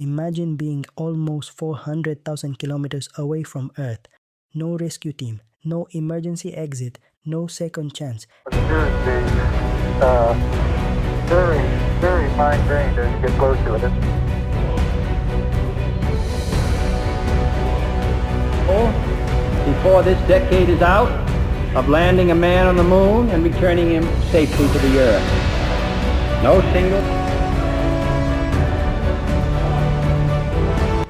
Imagine being almost 400,000 kilometers away from Earth. No rescue team, no emergency exit, no second chance. Very, very fine-grained as you get close to it. Before this decade is out, of landing a man on the moon and returning him safely to the Earth. No single.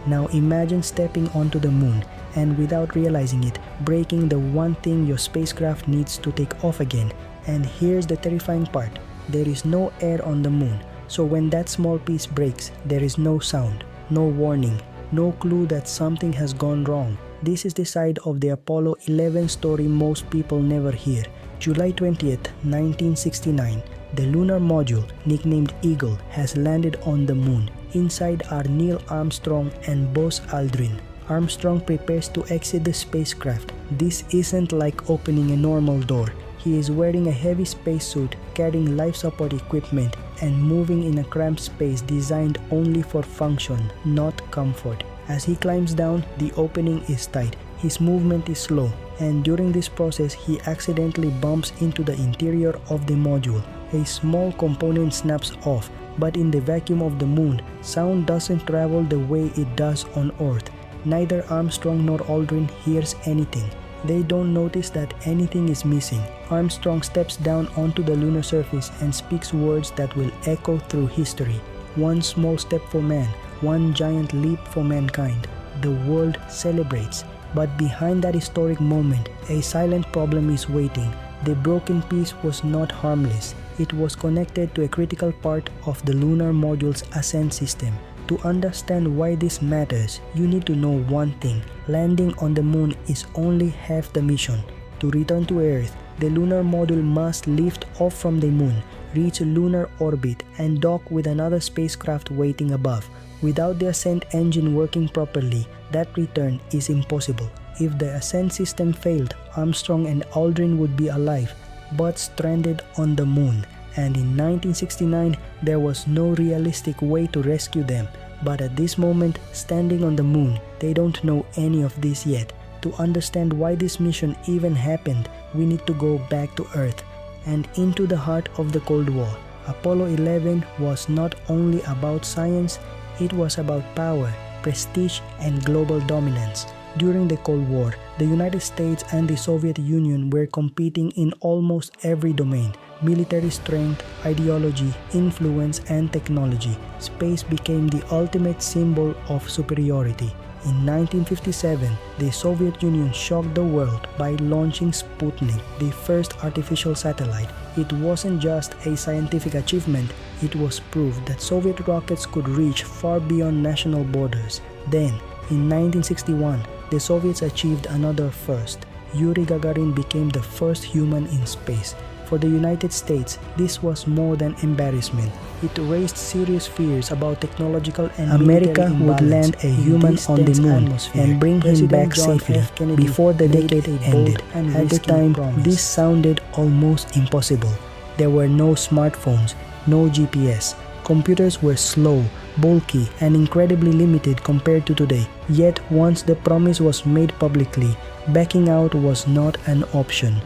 Now imagine stepping onto the moon and without realizing it, breaking the one thing your spacecraft needs to take off again. And here's the terrifying part. There is no air on the moon, so when that small piece breaks, there is no sound, no warning, no clue that something has gone wrong. This is the side of the Apollo 11 story most people never hear. July 20th, 1969, the lunar module, nicknamed Eagle, has landed on the moon. Inside are Neil Armstrong and Buzz Aldrin. Armstrong prepares to exit the spacecraft. This isn't like opening a normal door. He is wearing a heavy spacesuit, carrying life support equipment, and moving in a cramped space designed only for function, not comfort. As he climbs down, the opening is tight. His movement is slow, and during this process, he accidentally bumps into the interior of the module. A small component snaps off, but in the vacuum of the moon, sound doesn't travel the way it does on Earth. Neither Armstrong nor Aldrin hears anything. They don't notice that anything is missing. Armstrong steps down onto the lunar surface and speaks words that will echo through history. One small step for man, one giant leap for mankind. The world celebrates. But behind that historic moment, a silent problem is waiting. The broken piece was not harmless. It was connected to a critical part of the lunar module's ascent system. To understand why this matters, you need to know one thing. Landing on the moon is only half the mission. To return to Earth, the lunar module must lift off from the moon, reach lunar orbit, and dock with another spacecraft waiting above. Without the ascent engine working properly, that return is impossible. If the ascent system failed, Armstrong and Aldrin would be alive, but stranded on the moon. And in 1969, there was no realistic way to rescue them. But at this moment, standing on the moon, they don't know any of this yet. To understand why this mission even happened, we need to go back to Earth and into the heart of the Cold War. Apollo 11 was not only about science, it was about power, prestige, and global dominance. During the Cold War, the United States and the Soviet Union were competing in almost every domain: military strength, ideology, influence, and technology. Space became the ultimate symbol of superiority. In 1957, the Soviet Union shocked the world by launching Sputnik, the first artificial satellite. It wasn't just a scientific achievement, it was proof that Soviet rockets could reach far beyond national borders. Then, in 1961, the Soviets achieved another first. Yuri Gagarin became the first human in space. For the United States, this was more than embarrassment. It raised serious fears about technological and America military would land a human on the moon and bring him back safely before the decade ended. At the time, this sounded almost impossible. There were no smartphones, no GPS. Computers were slow, bulky, and incredibly limited compared to today. Yet once the promise was made publicly, backing out was not an option.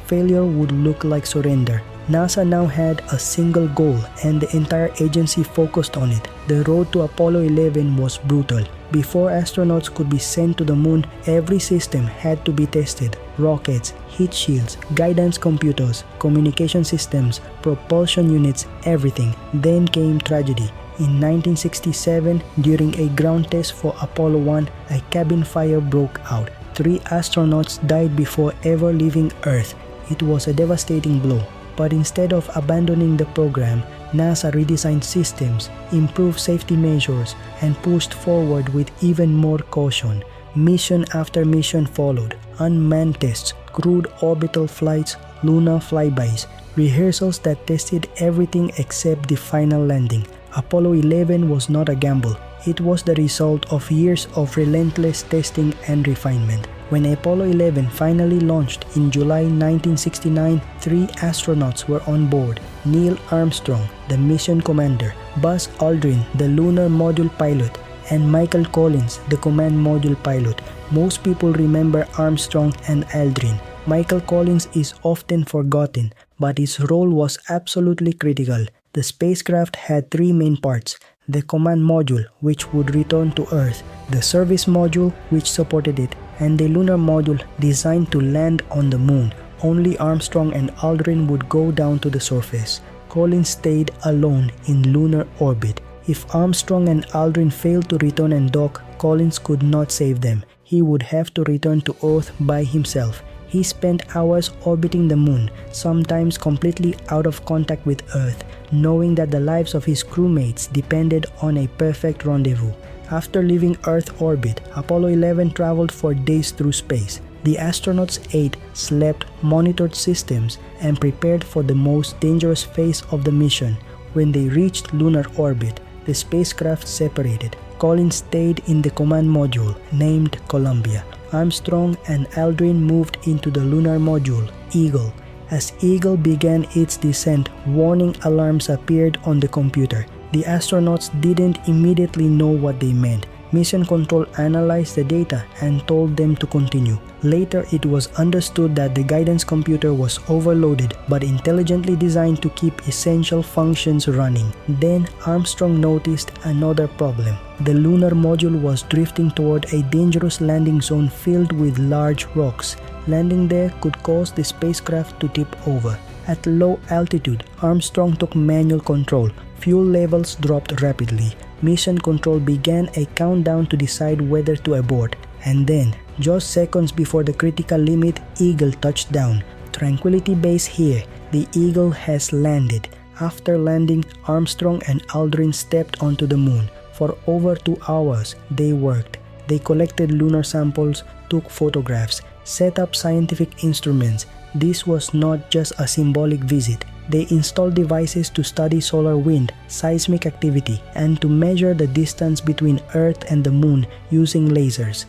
Failure would look like surrender. NASA now had a single goal and the entire agency focused on it. The road to Apollo 11 was brutal. Before astronauts could be sent to the moon, every system had to be tested. Rockets, heat shields, guidance computers, communication systems, propulsion units, everything. Then came tragedy. In 1967, during a ground test for Apollo 1, a cabin fire broke out. 3 astronauts died before ever leaving Earth. It was a devastating blow. But instead of abandoning the program, NASA redesigned systems, improved safety measures, and pushed forward with even more caution. Mission after mission followed: unmanned tests, crewed orbital flights, lunar flybys, rehearsals that tested everything except the final landing. Apollo 11 was not a gamble. It was the result of years of relentless testing and refinement. When Apollo 11 finally launched in July 1969, 3 astronauts were on board: Neil Armstrong, the mission commander; Buzz Aldrin, the lunar module pilot; and Michael Collins, the command module pilot. Most people remember Armstrong and Aldrin. Michael Collins is often forgotten, but his role was absolutely critical. The spacecraft had three main parts: the command module, which would return to Earth, the service module, which supported it, and the lunar module designed to land on the moon. Only Armstrong and Aldrin would go down to the surface. Collins stayed alone in lunar orbit. If Armstrong and Aldrin failed to return and dock, Collins could not save them. He would have to return to Earth by himself. He spent hours orbiting the moon, sometimes completely out of contact with Earth, knowing that the lives of his crewmates depended on a perfect rendezvous. After leaving Earth orbit, Apollo 11 traveled for days through space. The astronauts ate, slept, monitored systems, and prepared for the most dangerous phase of the mission. When they reached lunar orbit, the spacecraft separated. Collins stayed in the command module, named Columbia. Armstrong and Aldrin moved into the lunar module, Eagle. As Eagle began its descent, warning alarms appeared on the computer. The astronauts didn't immediately know what they meant. Mission Control analyzed the data and told them to continue. Later, it was understood that the guidance computer was overloaded but intelligently designed to keep essential functions running. Then, Armstrong noticed another problem. The lunar module was drifting toward a dangerous landing zone filled with large rocks. Landing there could cause the spacecraft to tip over. At low altitude, Armstrong took manual control. Fuel levels dropped rapidly. Mission Control began a countdown to decide whether to abort. And then, just seconds before the critical limit, Eagle touched down. Tranquility Base here. The Eagle has landed. After landing, Armstrong and Aldrin stepped onto the moon. For over 2 hours, they worked. They collected lunar samples, took photographs, set up scientific instruments. This was not just a symbolic visit. They installed devices to study solar wind, seismic activity, and to measure the distance between Earth and the moon using lasers.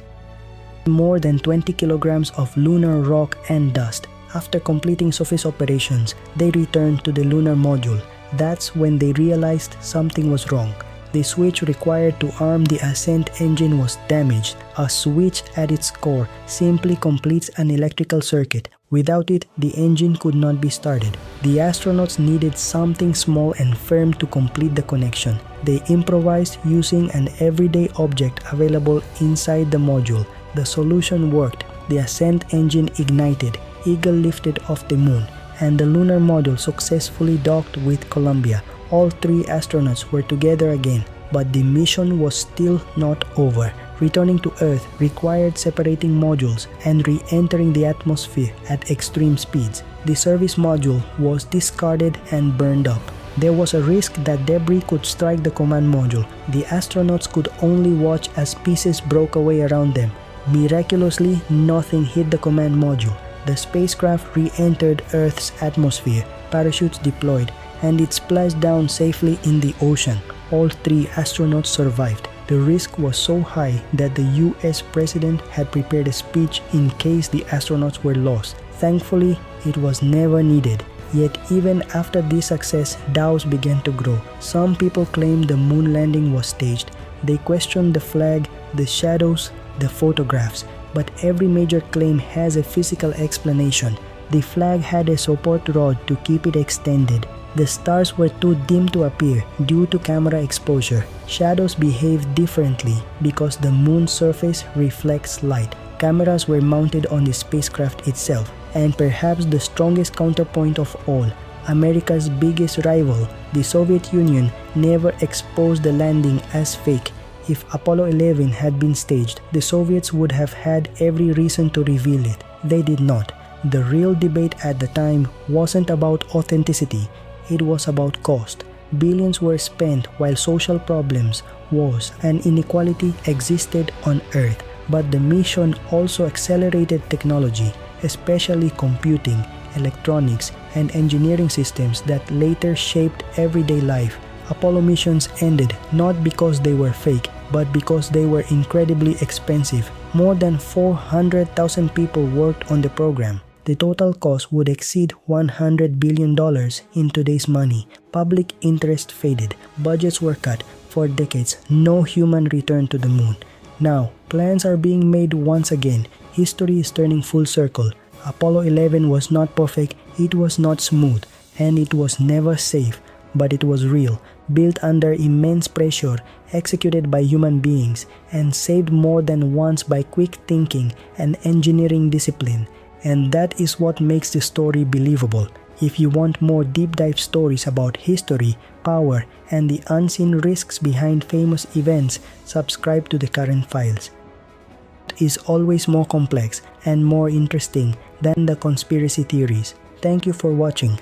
More than 20 kilograms of lunar rock and dust. After completing surface operations, they returned to the lunar module. That's when they realized something was wrong. The switch required to arm the ascent engine was damaged. A switch at its core simply completes an electrical circuit. Without it, the engine could not be started. The astronauts needed something small and firm to complete the connection. They improvised using an everyday object available inside the module. The solution worked. The ascent engine ignited. Eagle lifted off the moon, and the lunar module successfully docked with Columbia. All three astronauts were together again, but the mission was still not over. Returning to Earth required separating modules and re-entering the atmosphere at extreme speeds. The service module was discarded and burned up. There was a risk that debris could strike the command module. The astronauts could only watch as pieces broke away around them. Miraculously, nothing hit the command module. The spacecraft re-entered Earth's atmosphere, parachutes deployed, and it splashed down safely in the ocean. All three astronauts survived. The risk was so high that the US president had prepared a speech in case the astronauts were lost. Thankfully, it was never needed. Yet even after this success, doubts began to grow. Some people claimed the moon landing was staged. They questioned the flag, the shadows, the photographs. But every major claim has a physical explanation. The flag had a support rod to keep it extended. The stars were too dim to appear due to camera exposure. Shadows behave differently because the moon's surface reflects light. Cameras were mounted on the spacecraft itself. And perhaps the strongest counterpoint of all, America's biggest rival, the Soviet Union, never exposed the landing as fake. If Apollo 11 had been staged, the Soviets would have had every reason to reveal it. They did not. The real debate at the time wasn't about authenticity. It was about cost. Billions were spent while social problems, wars, and inequality existed on Earth. But the mission also accelerated technology, especially computing, electronics, and engineering systems that later shaped everyday life. Apollo missions ended not because they were fake, but because they were incredibly expensive. More than 400,000 people worked on the program. The total cost would exceed $100 billion in today's money. Public interest faded. Budgets were cut. for decades, no human returned to the moon. Now, plans are being made once again. History is turning full circle. Apollo 11 was not perfect, it was not smooth, and it was never safe, but it was real, built under immense pressure, executed by human beings, and saved more than once by quick thinking and engineering discipline. And that is what makes the story believable. If you want more deep dive stories about history, power, and the unseen risks behind famous events, subscribe to the Current Files. It is always more complex and more interesting than the conspiracy theories. Thank you for watching.